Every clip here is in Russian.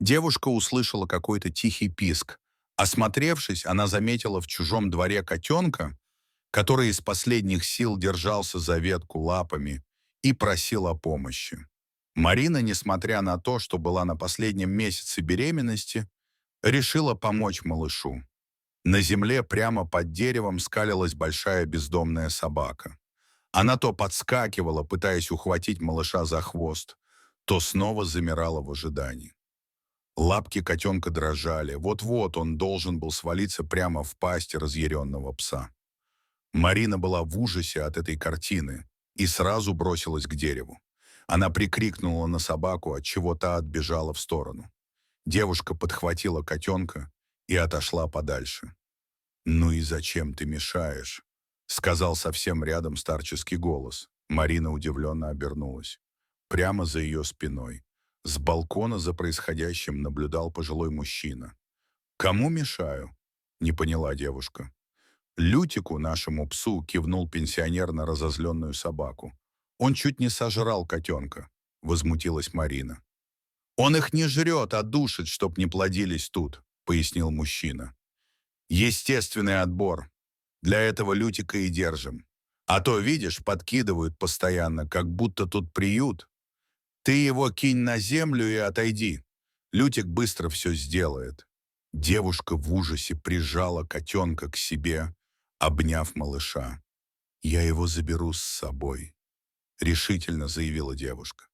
Девушка услышала какой-то тихий писк. Осмотревшись, она заметила в чужом дворе котенка, который из последних сил держался за ветку лапами и просил о помощи. Марина, несмотря на то, что была на последнем месяце беременности, решила помочь малышу. На земле прямо под деревом скалилась большая бездомная собака. Она то подскакивала, пытаясь ухватить малыша за хвост, то снова замирала в ожидании. Лапки котенка дрожали. Вот-вот он должен был свалиться прямо в пасть разъяренного пса. Марина была в ужасе от этой картины и сразу бросилась к дереву. Она прикрикнула на собаку, отчего та отбежала в сторону. Девушка подхватила котенка и отошла подальше. «Ну и зачем ты мешаешь?» — сказал совсем рядом старческий голос. Марина удивленно обернулась. Прямо за ее спиной, с балкона за происходящим, наблюдал пожилой мужчина. «Кому мешаю?» — не поняла девушка. «Лютику, нашему псу», — кивнул пенсионер на разозленную собаку. «Он чуть не сожрал котенка», — возмутилась Марина. «Он их не жрет, а душит, чтоб не плодились тут», — пояснил мужчина. «Естественный отбор. Для этого Лютика и держим. А то, видишь, подкидывают постоянно, как будто тут приют. Ты его кинь на землю и отойди. Лютик быстро все сделает». Девушка в ужасе прижала котенка к себе, обняв малыша. «Я его заберу с собой», — решительно заявила девушка.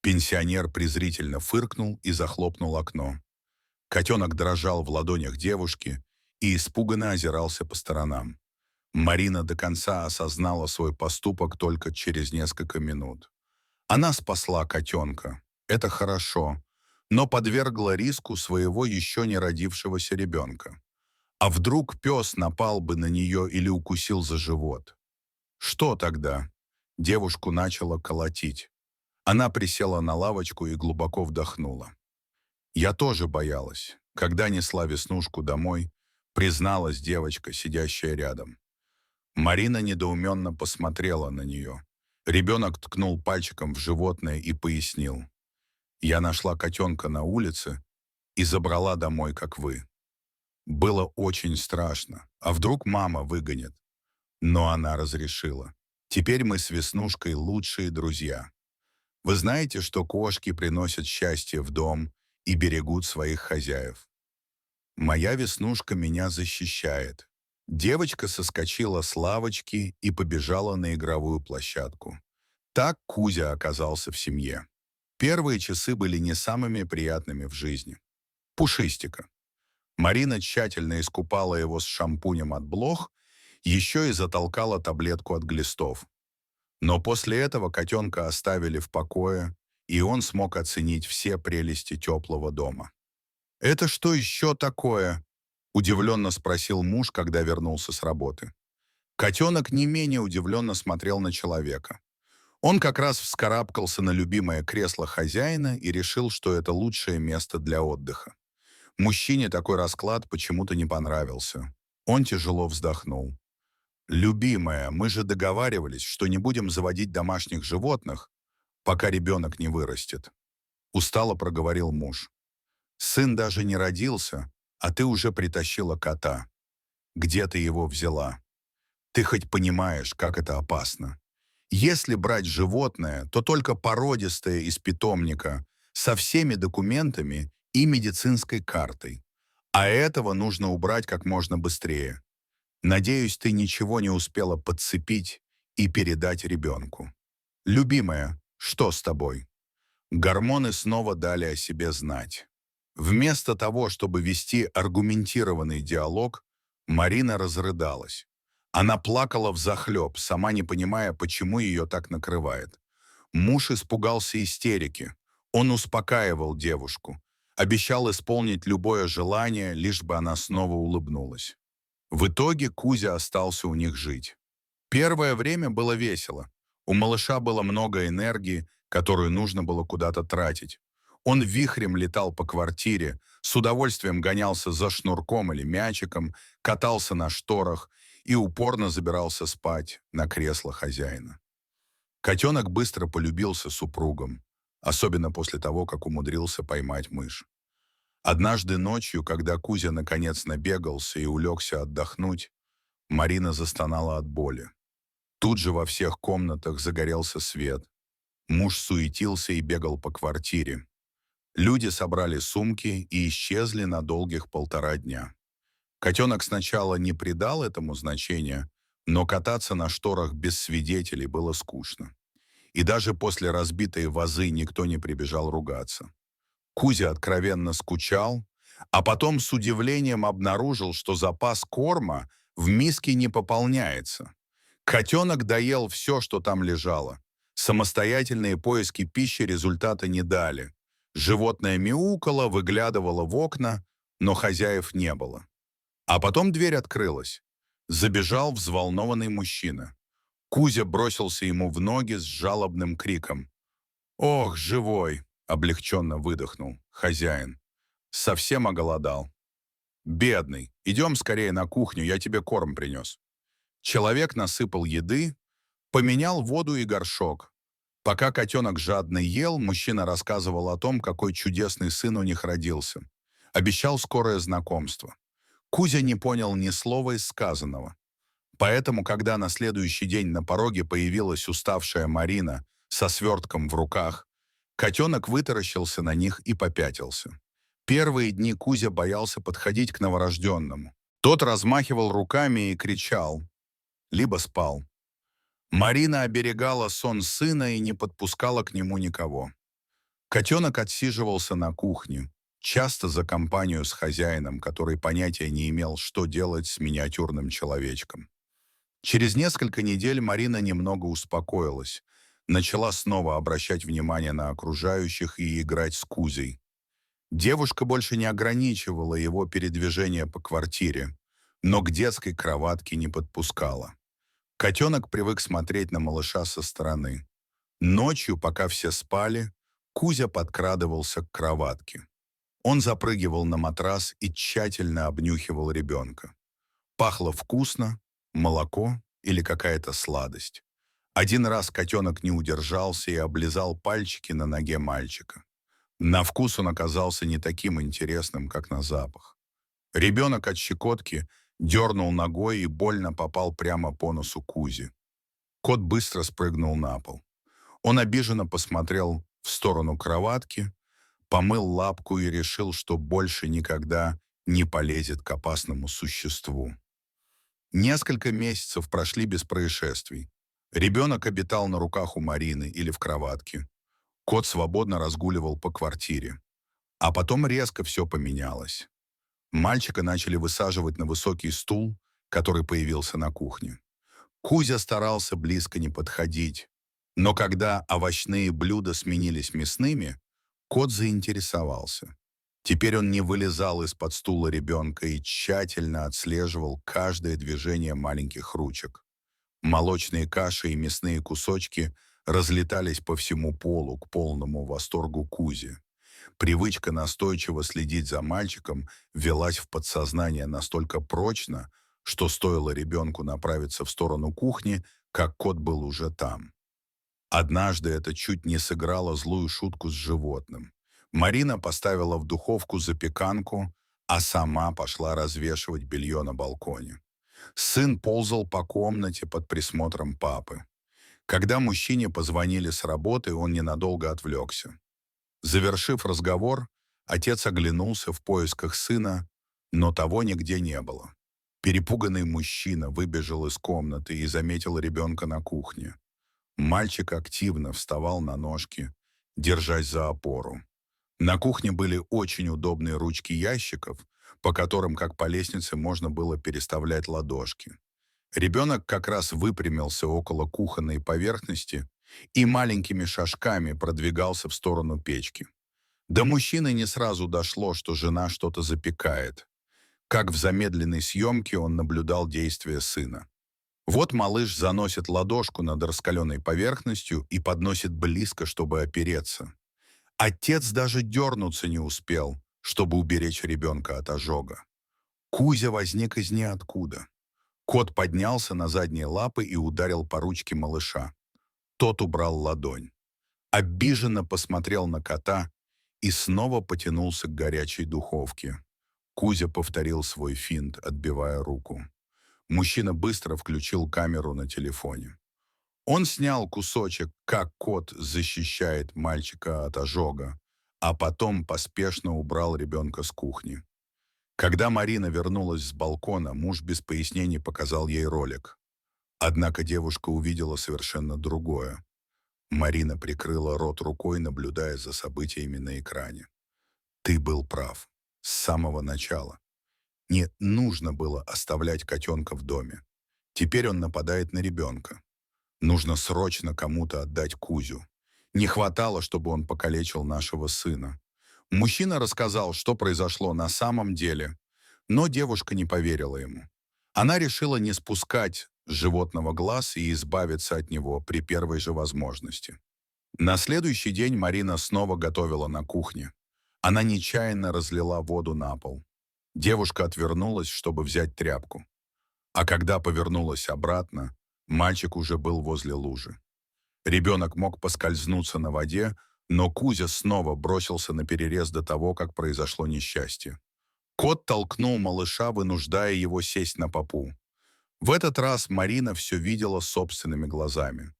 Пенсионер презрительно фыркнул и захлопнул окно. Котенок дрожал в ладонях девушки и испуганно озирался по сторонам. Марина до конца осознала свой поступок только через несколько минут. Она спасла котенка. Это хорошо, но подвергла риску своего еще не родившегося ребенка. А вдруг пес напал бы на нее или укусил за живот? Что тогда? Девушку начало колотить. Она присела на лавочку и глубоко вдохнула. «Я тоже боялась. Когда несла Веснушку домой, призналась девочка, сидящая рядом». Марина недоуменно посмотрела на нее. Ребенок ткнул пальчиком в животное и пояснил. «Я нашла котенка на улице и забрала домой, как вы. Было очень страшно. А вдруг мама выгонит?» Но она разрешила. «Теперь мы с Веснушкой лучшие друзья. Вы знаете, что кошки приносят счастье в дом и берегут своих хозяев. Моя Веснушка меня защищает». Девочка соскочила с лавочки и побежала на игровую площадку. Так Кузя оказался в семье. Первые часы были не самыми приятными в жизни. Пушистика. Марина тщательно искупала его с шампунем от блох, еще и затолкала таблетку от глистов. Но после этого котенка оставили в покое, и он смог оценить все прелести теплого дома. «Это что еще такое?» — удивленно спросил муж, когда вернулся с работы. Котенок не менее удивленно смотрел на человека. Он как раз вскарабкался на любимое кресло хозяина и решил, что это лучшее место для отдыха. Мужчине такой расклад почему-то не понравился. Он тяжело вздохнул. «Любимая, мы же договаривались, что не будем заводить домашних животных, пока ребенок не вырастет», — устало проговорил муж. «Сын даже не родился, а ты уже притащила кота. Где ты его взяла? Ты хоть понимаешь, как это опасно? Если брать животное, то только породистое из питомника, со всеми документами и медицинской картой. А этого нужно убрать как можно быстрее. Надеюсь, ты ничего не успела подцепить и передать ребенку. Любимая, что с тобой?» Гормоны снова дали о себе знать. Вместо того, чтобы вести аргументированный диалог, Марина разрыдалась. Она плакала взахлеб, сама не понимая, почему ее так накрывает. Муж испугался истерики. Он успокаивал девушку, обещал исполнить любое желание, лишь бы она снова улыбнулась. В итоге Кузя остался у них жить. Первое время было весело. У малыша было много энергии, которую нужно было куда-то тратить. Он вихрем летал по квартире, с удовольствием гонялся за шнурком или мячиком, катался на шторах и упорно забирался спать на кресло хозяина. Котенок быстро полюбился супругам, особенно после того, как умудрился поймать мышь. Однажды ночью, когда Кузя наконец набегался и улегся отдохнуть, Марина застонала от боли. Тут же во всех комнатах загорелся свет. Муж суетился и бегал по квартире. Люди собрали сумки и исчезли на долгих 1,5 дня. Котенок сначала не придал этому значения, но кататься на шторах без свидетелей было скучно. И даже после разбитой вазы никто не прибежал ругаться. Кузя откровенно скучал, а потом с удивлением обнаружил, что запас корма в миске не пополняется. Котенок доел все, что там лежало. Самостоятельные поиски пищи результата не дали. Животное мяукало, выглядывало в окна, но хозяев не было. А потом дверь открылась. Забежал взволнованный мужчина. Кузя бросился ему в ноги с жалобным криком. «Ох, живой!» — облегченно выдохнул хозяин. Совсем оголодал. «Бедный, идем скорее на кухню, я тебе корм принес». Человек насыпал еды, поменял воду и горшок. Пока котенок жадно ел, мужчина рассказывал о том, какой чудесный сын у них родился. Обещал скорое знакомство. Кузя не понял ни слова из сказанного. Поэтому, когда на следующий день на пороге появилась уставшая Марина со свертком в руках, котенок вытаращился на них и попятился. Первые дни Кузя боялся подходить к новорожденному. Тот размахивал руками и кричал, либо спал. Марина оберегала сон сына и не подпускала к нему никого. Котенок отсиживался на кухне, часто за компанию с хозяином, который понятия не имел, что делать с миниатюрным человечком. Через несколько недель Марина немного успокоилась, начала снова обращать внимание на окружающих и играть с Кузей. Девушка больше не ограничивала его передвижение по квартире, но к детской кроватке не подпускала. Котенок привык смотреть на малыша со стороны. Ночью, пока все спали, Кузя подкрадывался к кроватке. Он запрыгивал на матрас и тщательно обнюхивал ребенка. Пахло вкусно, молоко или какая-то сладость. Один раз котенок не удержался и облизал пальчики на ноге мальчика. На вкус он оказался не таким интересным, как на запах. Ребенок от щекотки дернул ногой и больно попал прямо по носу Кузи. Кот быстро спрыгнул на пол. Он обиженно посмотрел в сторону кроватки, помыл лапку и решил, что больше никогда не полезет к опасному существу. Несколько месяцев прошли без происшествий. Ребенок обитал на руках у Марины или в кроватке. Кот свободно разгуливал по квартире. А потом резко все поменялось. Мальчика начали высаживать на высокий стул, который появился на кухне. Кузя старался близко не подходить. Но когда овощные блюда сменились мясными, кот заинтересовался. Теперь он не вылезал из-под стула ребенка и тщательно отслеживал каждое движение маленьких ручек. Молочные каши и мясные кусочки разлетались по всему полу к полному восторгу Кузи. Привычка настойчиво следить за мальчиком ввелась в подсознание настолько прочно, что стоило ребенку направиться в сторону кухни, как кот был уже там. Однажды это чуть не сыграло злую шутку с животным. Марина поставила в духовку запеканку, а сама пошла развешивать белье на балконе. Сын ползал по комнате под присмотром папы. Когда мужчине позвонили с работы, он ненадолго отвлекся. Завершив разговор, отец оглянулся в поисках сына, но того нигде не было. Перепуганный мужчина выбежал из комнаты и заметил ребенка на кухне. Мальчик активно вставал на ножки, держась за опору. На кухне были очень удобные ручки ящиков, по которым, как по лестнице, можно было переставлять ладошки. Ребенок как раз выпрямился около кухонной поверхности и маленькими шажками продвигался в сторону печки. До мужчины не сразу дошло, что жена что-то запекает. Как в замедленной съемке он наблюдал действия сына. Вот малыш заносит ладошку над раскаленной поверхностью и подносит близко, чтобы опереться. Отец даже дернуться не успел, чтобы уберечь ребенка от ожога. Кузя возник из ниоткуда. Кот поднялся на задние лапы и ударил по ручке малыша. Тот убрал ладонь. Обиженно посмотрел на кота и снова потянулся к горячей духовке. Кузя повторил свой финт, отбивая руку. Мужчина быстро включил камеру на телефоне. Он снял кусочек, как кот защищает мальчика от ожога, а потом поспешно убрал ребенка с кухни. Когда Марина вернулась с балкона, муж без пояснений показал ей ролик. Однако девушка увидела совершенно другое. Марина прикрыла рот рукой, наблюдая за событиями на экране. «Ты был прав. С самого начала. Не нужно было оставлять котенка в доме. Теперь он нападает на ребенка. Нужно срочно кому-то отдать Кузю. Не хватало, чтобы он покалечил нашего сына». Мужчина рассказал, что произошло на самом деле, но девушка не поверила ему. Она решила не спускать с животного глаз и избавиться от него при первой же возможности. На следующий день Марина снова готовила на кухне. Она нечаянно разлила воду на пол. Девушка отвернулась, чтобы взять тряпку. А когда повернулась обратно, мальчик уже был возле лужи. Ребенок мог поскользнуться на воде, но Кузя снова бросился на перерез до того, как произошло несчастье. Кот толкнул малыша, вынуждая его сесть на попу. В этот раз Марина все видела собственными глазами.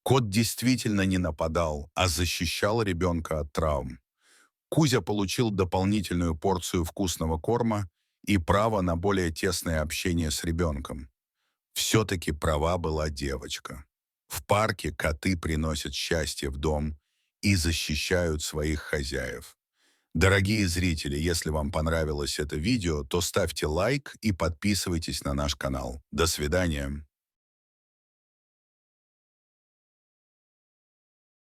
Кот действительно не нападал, а защищал ребенка от травм. Кузя получил дополнительную порцию вкусного корма и право на более тесное общение с ребенком. Все-таки права была девочка. В парке коты приносят счастье в дом и защищают своих хозяев. Дорогие зрители, если вам понравилось это видео, то ставьте лайк и подписывайтесь на наш канал. До свидания.